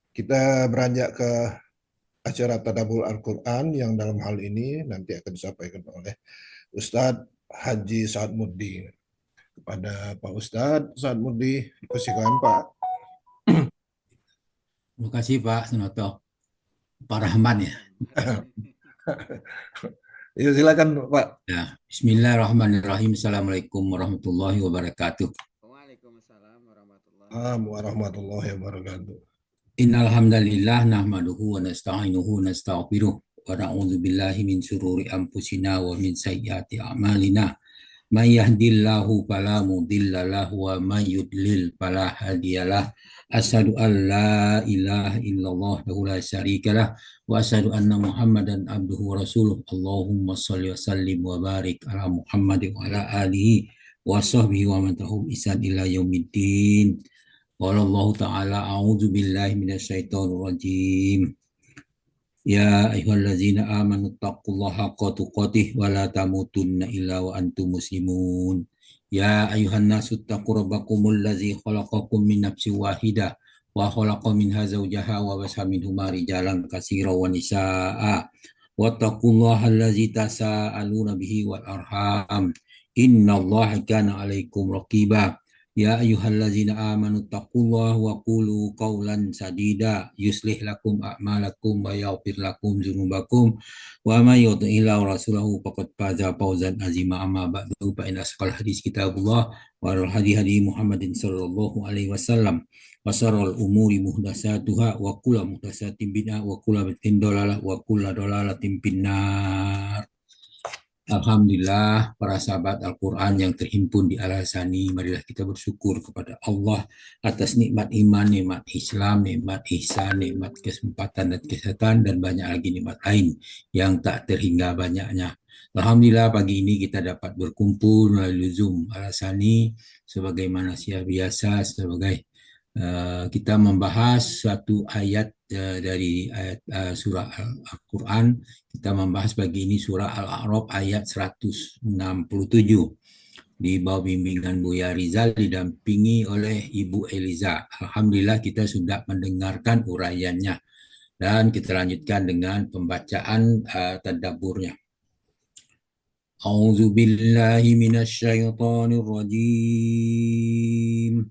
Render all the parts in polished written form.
Kita beranjak ke acara Tadabbur Al-Quran yang dalam hal ini nanti akan disampaikan oleh Ustadz Haji Sa'ad Muddi. Kepada Pak Ustadz Sa'ad Muddi, dipersilakan Pak. Terima kasih Pak Sunoto. Pak Rahman ya. Ya, silakan Pak. Ya, Bismillahirrahmanirrahim. Assalamualaikum warahmatullahi wabarakatuh. Waalaikumsalam warahmatullahi wabarakatuh. Warahmatullahi wabarakatuh. Innal hamdalillah nahmaduhu wa nasta'inuhu wa nastaghfiruh wa na'udzu billahi min syururi anfusina wa min sayyiati a'malina. May yahdihillahu fala mudilla lahu wa may yudlil fala hadiyalah. Asyhadu an la ilaha illallah wa la syarikalah wa asyhadu anna Muhammadan abduhu wa rasuluh. Allahumma shalli wa sallim wa barik ala Muhammad wa ala alihi wa sahbihi wa man tabi'ahum bi ihsan ila yaumiddin. Qala Allah ta'ala a'udzu billahi minasyaitonir rajim. Ya ayyuhallazina amanu taqullaha haqqa tuqatih wa la tamutunna illa wa antum muslimun. Ya ayyuhan nasu taqu rabbakumul ladzi khalaqakum min nafsin wahidah wa khalaqa minha zawjaha wa basa minhuma rijalan katsiran wa nisaa'a. Wattaqullaha allazi tasaaluna bihi wal arham. Innallaha kana 'alaikum raqiba. Ya ayyuhallazina amanu taqullaha wa qulu qawlan sadida yuslih lakum a'malakum wa yaghfir lakum dzunubakum wa may yuti'illah rasulahu faqad faza fawzan azima amma ba'du fa inna asqal hadis kitabullah wa hadi Muhammadin sallallahu alaihi wasallam wa syarrul umuri muhdatsatuha wa kullu muhdatsatin bid'ah wa kullu bid'atin dhalalah wa kullu dhalalatin finnar. Alhamdulillah, para sahabat Al-Quran yang terhimpun di Al-Hasani, marilah kita bersyukur kepada Allah atas nikmat iman, nikmat Islam, nikmat ihsan, nikmat kesempatan dan kesehatan, dan banyak lagi nikmat lain yang tak terhingga banyaknya. Alhamdulillah pagi ini kita dapat berkumpul melalui Zoom Al-Hasani sebagaimana biasa sebagai kita membahas satu ayat dari ayat surah Al-Quran. Kita membahas pagi ini surah Al-A'raf ayat 167 di bawah bimbingan Buya Rizal didampingi oleh Ibu Eliza. Alhamdulillah kita sudah mendengarkan uraiannya dan kita lanjutkan dengan pembacaan tadabburnya. A'udzu billahi minasyaitonir rajim.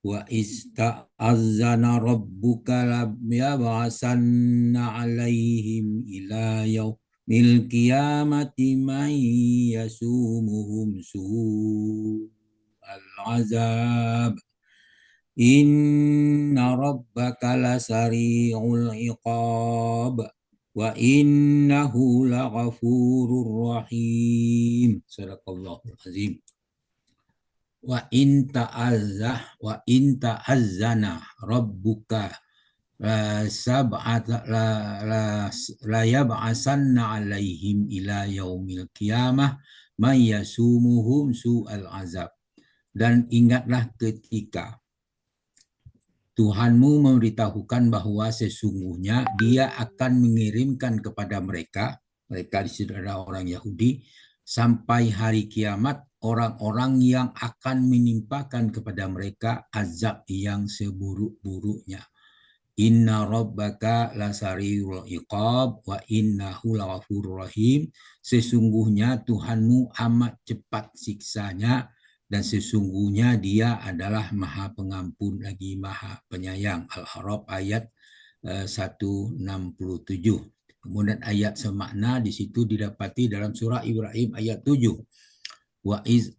Wa ista'azzana rabbuka labyabasanna alaihim ila yaumil qiyamati man yasumuhum su'al azab. Inna rabbaka lasari'ul iqab wa innahu laghafurur rahim. Sadaqallahul azim. Wa in ta'azzana rabbuka la yab'asanna alaihim ila yaumil qiyamah may yasumuhum su'al azab. Dan ingatlah ketika Tuhanmu memberitahukan bahwa sesungguhnya Dia akan mengirimkan kepada mereka di situ adalah orang Yahudi, sampai hari kiamat orang-orang yang akan menimpakan kepada mereka azab yang seburuk-buruknya. Inna rabbaka lasariul iqab wa innahu laghafurur rahim. Sesungguhnya Tuhanmu amat cepat siksanya dan sesungguhnya Dia adalah Maha Pengampun lagi Maha Penyayang. Al-A'raf ayat 167. Kemudian ayat semakna di situ didapati dalam surah Ibrahim ayat 7. Wa iz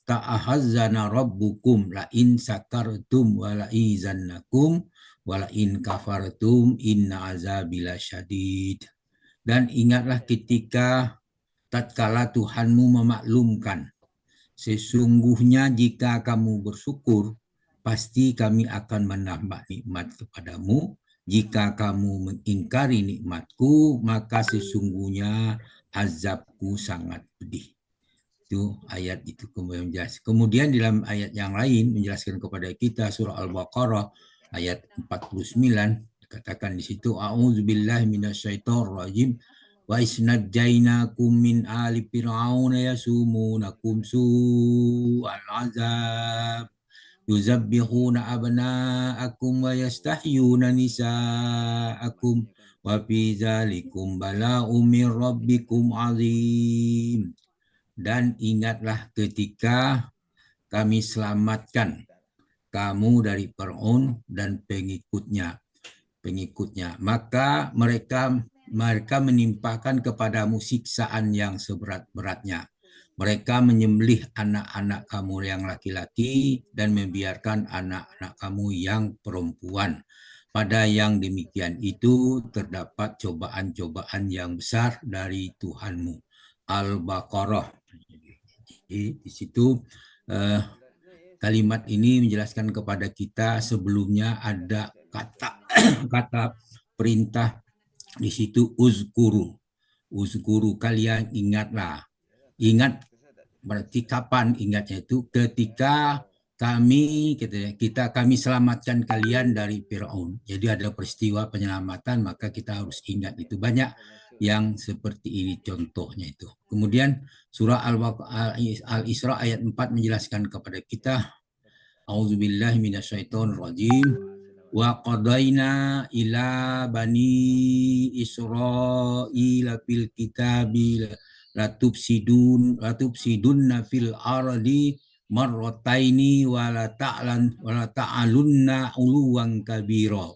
ta'ahazzana rabbukum la in sakartum wa la izannakum wa la in kafartum inna azabi lasyadid. Dan ingatlah ketika tatkala Tuhanmu memaklumkan, sesungguhnya jika kamu bersyukur pasti kami akan menambah nikmat kepadamu. Jika kamu mengingkari nikmatku, maka sesungguhnya azabku sangat pedih. Itu ayat itu kemudian menjelaskan. Kemudian dalam ayat yang lain menjelaskan kepada kita surah Al-Baqarah ayat 49 dikatakan di situ a'udzubillahi minasyaitonir rajim wa isnajjainakum min ali fir'auna yasumunakum su'al azab yuzabbihuna abna'akum wa yastahyuna nisa'akum wa fi dzalikum bala'um min rabbikum azim. Dan ingatlah ketika kami selamatkan kamu dari Fir'aun dan pengikutnya. Maka mereka menimpakan kepadamu siksaan yang seberat-beratnya. Mereka menyembelih anak-anak kamu yang laki-laki dan membiarkan anak-anak kamu yang perempuan. Pada yang demikian itu terdapat cobaan-cobaan yang besar dari Tuhanmu. Al-Baqarah. Di situ kalimat ini menjelaskan kepada kita sebelumnya ada kata perintah di situ uzkuru kalian ingatlah. Ingat berarti kapan ingatnya itu? Ketika kami selamatkan kalian dari Firaun. Jadi ada peristiwa penyelamatan, maka kita harus ingat itu. Banyak yang seperti ini contohnya itu. Kemudian surah Al-Isra ayat 4 menjelaskan kepada kita, A'udzubillahi minasyaitonirrajim. Wa qadaina ila bani Israila fil kitabi latufsidunna fil ardi marrataini wala ta'alunna uluwan kabira.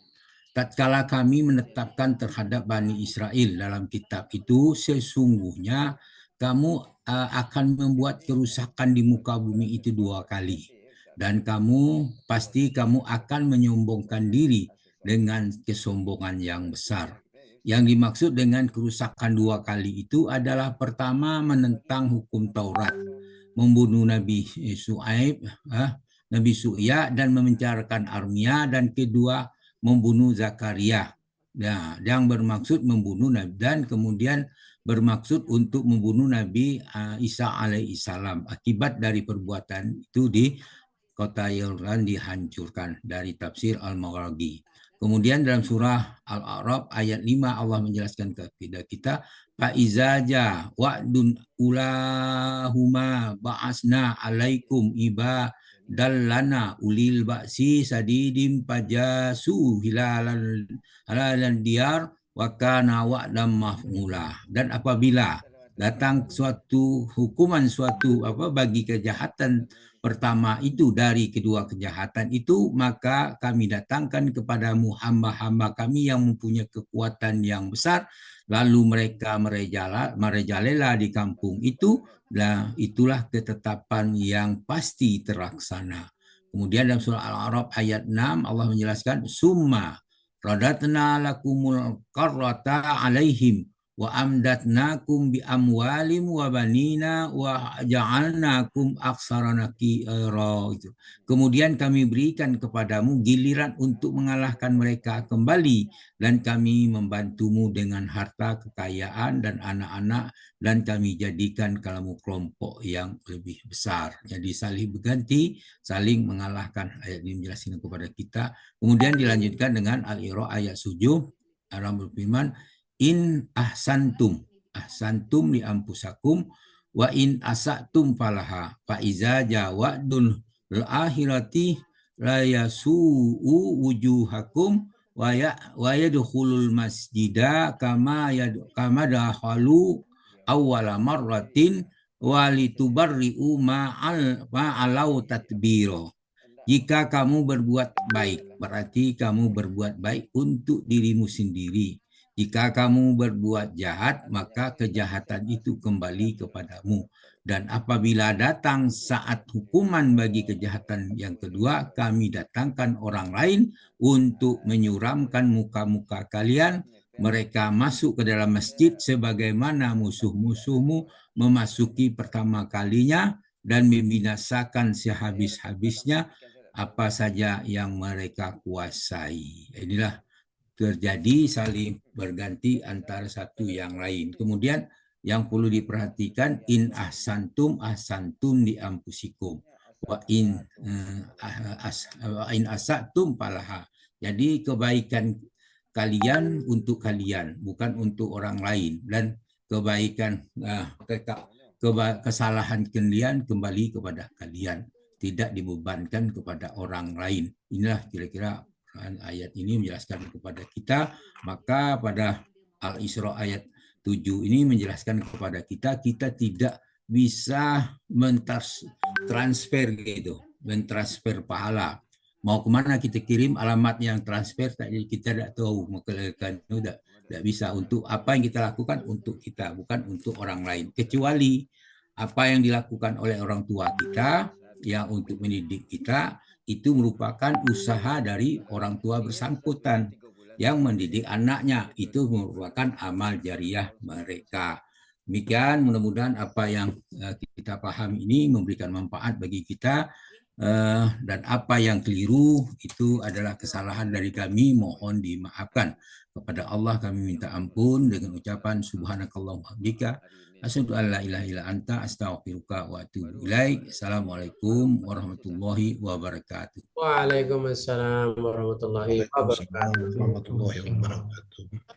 Tatkala kami menetapkan terhadap Bani Israel dalam kitab itu, sesungguhnya kamu akan membuat kerusakan di muka bumi itu 2 kali. Dan kamu akan menyombongkan diri dengan kesombongan yang besar. Yang dimaksud dengan kerusakan 2 kali itu adalah pertama menentang hukum Taurat, membunuh Nabi Su'ya dan memenjarakan Armia, dan kedua membunuh Zakaria. Nah, yang bermaksud membunuh Nabi dan kemudian bermaksud untuk membunuh Nabi Isa alaihissalam. Akibat dari perbuatan itu di kota Yordan dihancurkan, dari tafsir Al-Maghraqi. Kemudian dalam surah Al-A'raf ayat 5 Allah menjelaskan kepada kita, fa'izaja wa'dun ulahuma ba'asna alaikum ibadallana ulil ba'si sadidim pajasu hilalan diyar wa kana wa'dam maf'ula. Dan apabila datang suatu hukuman bagi kejahatan pertama itu dari kedua kejahatan itu, maka kami datangkan kepadamu hamba-hamba kami yang mempunyai kekuatan yang besar, lalu mereka merajalela di kampung itu, dan itulah ketetapan yang pasti terlaksana. Kemudian dalam surah Al-A'raf ayat 6 Allah menjelaskan, summa radatna lakumul qarrata alaihim wa amdatnakum bi amwalim wa banina wa ja'alnakum aksara nakira. Kemudian kami berikan kepadamu giliran untuk mengalahkan mereka kembali, dan kami membantumu dengan harta kekayaan dan anak-anak, dan kami jadikan kamu kelompok yang lebih besar. Jadi saling berganti, saling mengalahkan. Ayat ini menjelaskan kepada kita. Kemudian dilanjutkan dengan Al-Isra ayat 7. Allah berfirman, in ahsantum li ampusakum wa in asatum falaha fa iza jawadun al-akhirati la yasu'u wujuhakum wa yadkhulul masjida kama dakhalu awwala marratin wa litubarri'u ma'alau tatbiro. Jika kamu berbuat baik, berarti kamu berbuat baik untuk dirimu sendiri. Jika kamu berbuat jahat, maka kejahatan itu kembali kepadamu. Dan apabila datang saat hukuman bagi kejahatan yang kedua, kami datangkan orang lain untuk menyuramkan muka-muka kalian. Mereka masuk ke dalam masjid sebagaimana musuh-musuhmu memasuki pertama kalinya, dan membinasakan sehabis-habisnya apa saja yang mereka kuasai. Inilah terjadi saling berganti antara satu yang lain. Kemudian yang perlu diperhatikan, in ahsantum di ampusikum wa in asatum falaha. Jadi kebaikan kalian untuk kalian, bukan untuk orang lain, dan kebaikan kesalahan kalian kembali kepada kalian. tidak dibebankan kepada orang lain. Inilah kira-kira ayat ini menjelaskan kepada kita. Maka pada Al-Isra ayat 7 ini menjelaskan kepada kita tidak bisa mentransfer gitu, mentransfer pahala. Mau kemana kita kirim alamat yang transfer, kita tidak tahu, maka itu tidak bisa. Untuk apa yang kita lakukan untuk kita, bukan untuk orang lain. Kecuali apa yang dilakukan oleh orang tua kita yang untuk mendidik kita itu merupakan usaha dari orang tua bersangkutan yang mendidik anaknya, itu merupakan amal jariah mereka. Demikian, mudah-mudahan apa yang kita paham ini memberikan manfaat bagi kita, dan apa yang keliru itu adalah kesalahan dari kami, mohon dimaafkan. Kepada Allah kami minta ampun dengan ucapan subhanakallahumma bihamdika asyhadu an la ilaha illa anta astaghfiruka wa atubu ilaik. Assalamualaikum warahmatullahi wabarakatuh. Waalaikumsalam warahmatullahi Waalaikumsalam wabarakatuh. warahmatullahi wabarakatuh.